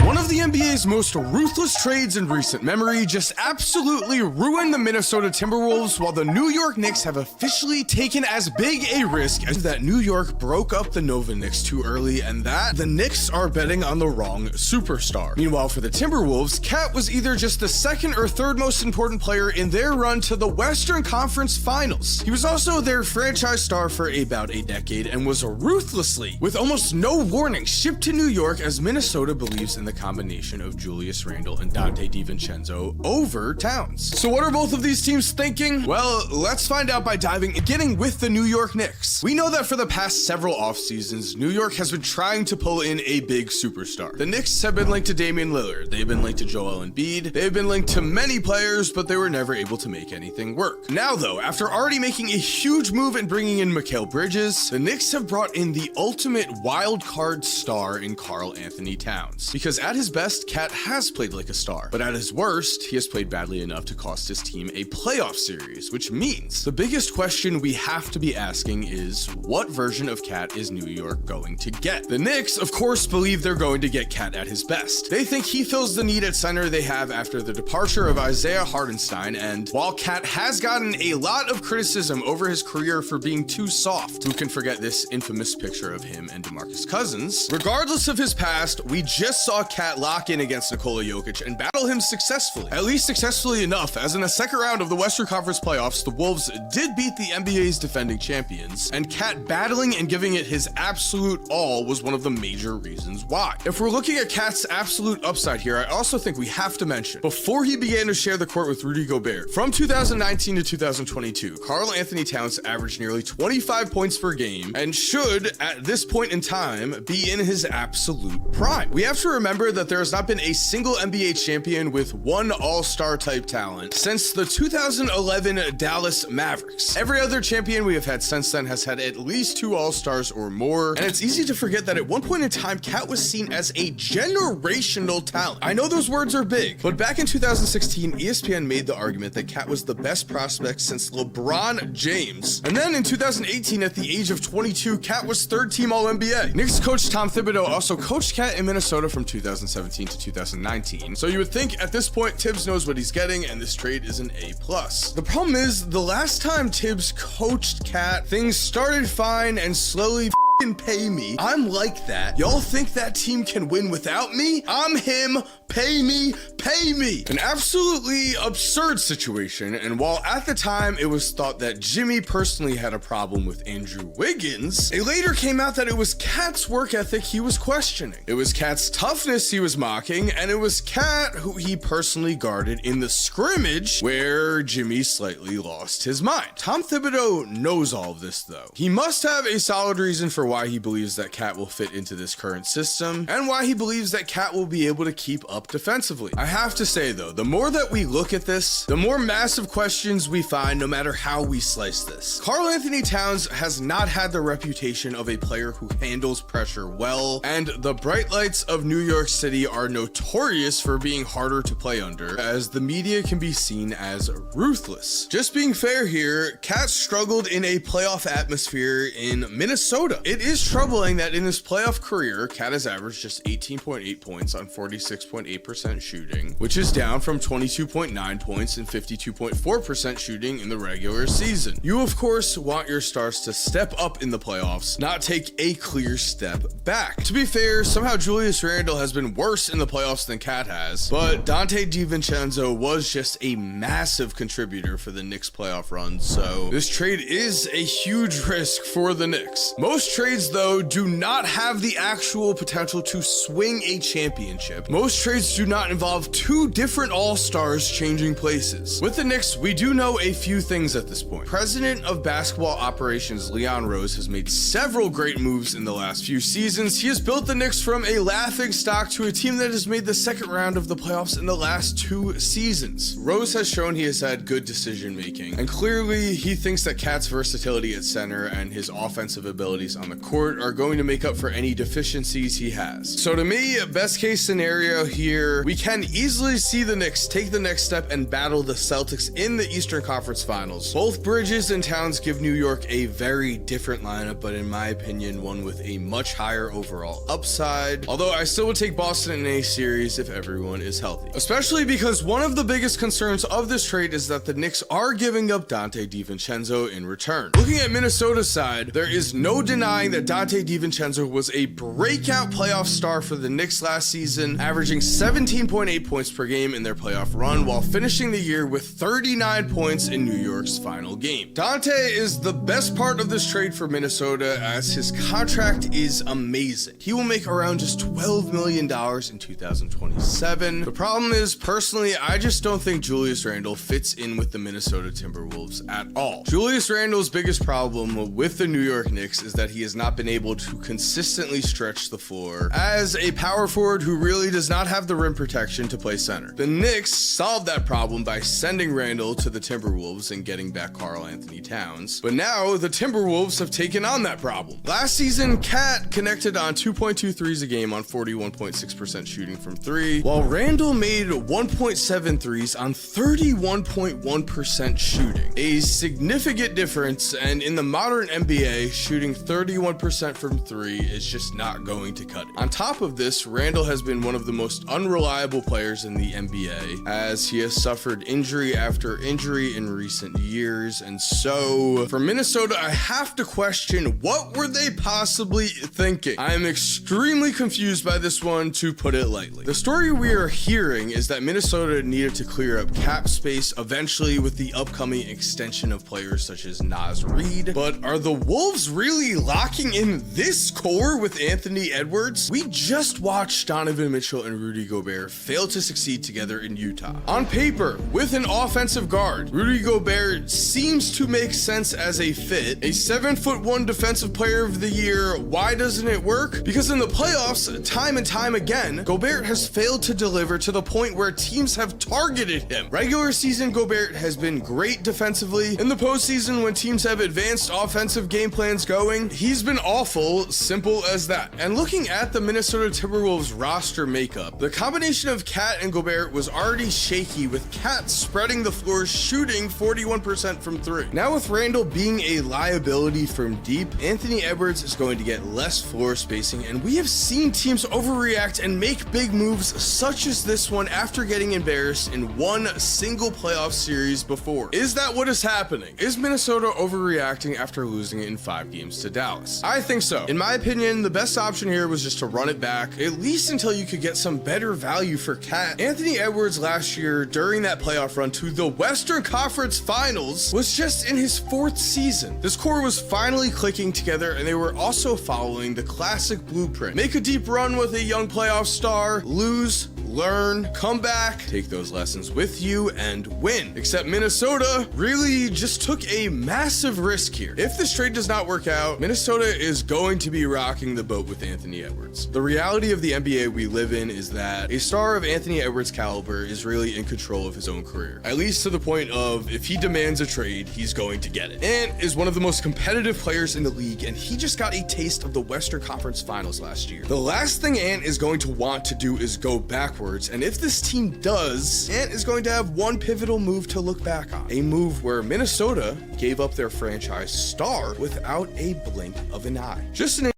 One of the NBA's most ruthless trades in recent memory just absolutely ruined the Minnesota Timberwolves, while the New York Knicks have officially taken as big a risk as that New York broke up the Nova Knicks too early, and that the Knicks are betting on the wrong superstar. Meanwhile, for the Timberwolves, Cat was either just the second or third most important player in their run to the Western Conference Finals. He was also their franchise star for about a decade and was ruthlessly, with almost no warning, shipped to New York as Minnesota believes in the combination of Julius Randle and Donte DiVincenzo over Towns. So what are both of these teams thinking? Well, let's find out by getting with the New York Knicks. We know that for the past several off seasons, New York has been trying to pull in a big superstar. The Knicks have been linked to Damian Lillard, they've been linked to Joel Embiid, they've been linked to many players, but they were never able to make anything work. Now though, after already making a huge move and bringing in Mikal Bridges, the Knicks have brought in the ultimate wild card star in Karl Anthony Towns. Because at his best, Cat has played like a star, but at his worst, he has played badly enough to cost his team a playoff series, which means the biggest question we have to be asking is, what version of Cat is New York going to get? The Knicks, of course, believe they're going to get Cat at his best. They think he fills the need at center they have after the departure of Isaiah Hartenstein, and while Cat has gotten a lot of criticism over his career for being too soft, who can forget this infamous picture of him and DeMarcus Cousins? Regardless of his past, we just saw Cat lock in against Nikola Jokic and battle him successfully. At least successfully enough, as in the second round of the Western Conference playoffs, the Wolves did beat the NBA's defending champions, and Cat battling and giving it his absolute all was one of the major reasons why. If we're looking at Cat's absolute upside here, I also think we have to mention, before he began to share the court with Rudy Gobert, from 2019 to 2022, Karl Anthony Towns averaged nearly 25 points per game and should, at this point in time, be in his absolute prime. We have to remember that there has not been a single NBA champion with one all-star type talent since the 2011 Dallas Mavericks. Every other champion we have had since then has had at least two all-stars or more, and it's easy to forget that at one point in time, Cat was seen as a generational talent. I know those words are big, but back in 2016, ESPN made the argument that Cat was the best prospect since LeBron James. And then in 2018, at the age of 22, Cat was third team All-NBA. Knicks coach Tom Thibodeau also coached Cat in Minnesota from 2017 to 2019. So you would think at this point, Tibbs knows what he's getting, and this trade is an A+. The problem is, the last time Tibbs coached Cat, things started fine and slowly pay me. I'm like that. Y'all think that team can win without me? I'm him. Pay me, pay me. An absolutely absurd situation, and while at the time it was thought that Jimmy personally had a problem with Andrew Wiggins, it later came out that it was Cat's work ethic he was questioning. It was Cat's toughness he was mocking, and it was Cat who he personally guarded in the scrimmage where Jimmy slightly lost his mind. Tom Thibodeau knows all of this though. He must have a solid reason for why he believes that Cat will fit into this current system, and why he believes that Cat will be able to keep up defensively. I have to say though, the more that we look at this, the more massive questions we find no matter how we slice this. Karl Anthony Towns has not had the reputation of a player who handles pressure well, and the bright lights of New York City are notorious for being harder to play under, as the media can be seen as ruthless. Just being fair here, Cat struggled in a playoff atmosphere in Minnesota. It is troubling that in his playoff career, Cat has averaged just 18.8 points on 46.8% shooting, which is down from 22.9 points and 52.4% shooting in the regular season. You of course want your stars to step up in the playoffs, not take a clear step back. To be fair, somehow Julius Randle has been worse in the playoffs than Cat has, but Donte DiVincenzo was just a massive contributor for the Knicks playoff run, so this trade is a huge risk for the Knicks. Most trades though do not have the actual potential to swing a championship. Most trades do not involve two different all-stars changing places. With the Knicks, we do know a few things at this point. President of basketball operations Leon Rose has made several great moves in the last few seasons. He has built the Knicks from a laughing stock to a team that has made the second round of the playoffs in the last 2 seasons. Rose has shown he has had good decision making, and clearly he thinks that Cat's versatility at center and his offensive abilities on the court are going to make up for any deficiencies he has. So to me, best case scenario, he year, we can easily see the Knicks take the next step and battle the Celtics in the Eastern Conference Finals. Both Bridges and Towns give New York a very different lineup, but in my opinion, one with a much higher overall upside. Although I still would take Boston in a series if everyone is healthy. Especially because one of the biggest concerns of this trade is that the Knicks are giving up Donte DiVincenzo in return. Looking at Minnesota's side, there is no denying that Donte DiVincenzo was a breakout playoff star for the Knicks last season, averaging 17.8 points per game in their playoff run while finishing the year with 39 points in New York's final game. Donte is the best part of this trade for Minnesota as his contract is amazing. He will make around just $12 million in 2027. The problem is, personally, I just don't think Julius Randle fits in with the Minnesota Timberwolves at all. Julius Randle's biggest problem with the New York Knicks is that he has not been able to consistently stretch the floor as a power forward who really does not have the rim protection to play center. The Knicks solved that problem by sending Randle to the Timberwolves and getting back Karl-Anthony Towns, but now the Timberwolves have taken on that problem. Last season, Cat connected on 2.2 threes a game on 41.6% shooting from three, while Randle made 1.7 threes on 31.1% shooting. A significant difference, and in the modern NBA, shooting 31% from three is just not going to cut it. On top of this, Randle has been one of the most unreliable players in the NBA, as he has suffered injury after injury in recent years, and so for Minnesota, I have to question, what were they possibly thinking? I am extremely confused by this one, to put it lightly. The story we are hearing is that Minnesota needed to clear up cap space eventually with the upcoming extension of players such as Naz Reid, but are the Wolves really locking in this core with Anthony Edwards? We just watched Donovan Mitchell and Rudy Gobert fail to succeed together in Utah. On paper, with an offensive guard, Rudy Gobert seems to make sense as a fit. A 7'1" defensive player of the year, why doesn't it work? Because in the playoffs, time and time again, Gobert has failed to deliver to the point where teams have targeted him. Regular season Gobert has been great defensively. In the postseason, when teams have advanced offensive game plans going, he's been awful, simple as that. And looking at the Minnesota Timberwolves roster makeup, the combination of Cat and Gobert was already shaky, with Cat spreading the floor, shooting 41% from three. Now with Randle being a liability from deep, Anthony Edwards is going to get less floor spacing, and we have seen teams overreact and make big moves such as this one after getting embarrassed in one single playoff series before. Is that what is happening? Is Minnesota overreacting after losing in 5 games to Dallas? I think so. In my opinion, the best option here was just to run it back, at least until you could get some better value for Cat. Anthony Edwards last year, during that playoff run to the Western Conference Finals, was just in his 4th season. This core was finally clicking together, and they were also following the classic blueprint. Make a deep run with a young playoff star, lose, learn, come back, take those lessons with you, and win. Except Minnesota really just took a massive risk here. If this trade does not work out, Minnesota is going to be rocking the boat with Anthony Edwards. The reality of the NBA we live in is that a star of Anthony Edwards' caliber is really in control of his own career, at least to the point of if he demands a trade, he's going to get it. Ant is one of the most competitive players in the league, and he just got a taste of the Western Conference Finals last year. The last thing Ant is going to want to do is go backwards, and if this team does, Ant is going to have one pivotal move to look back on. A move where Minnesota gave up their franchise star without a blink of an eye. Just an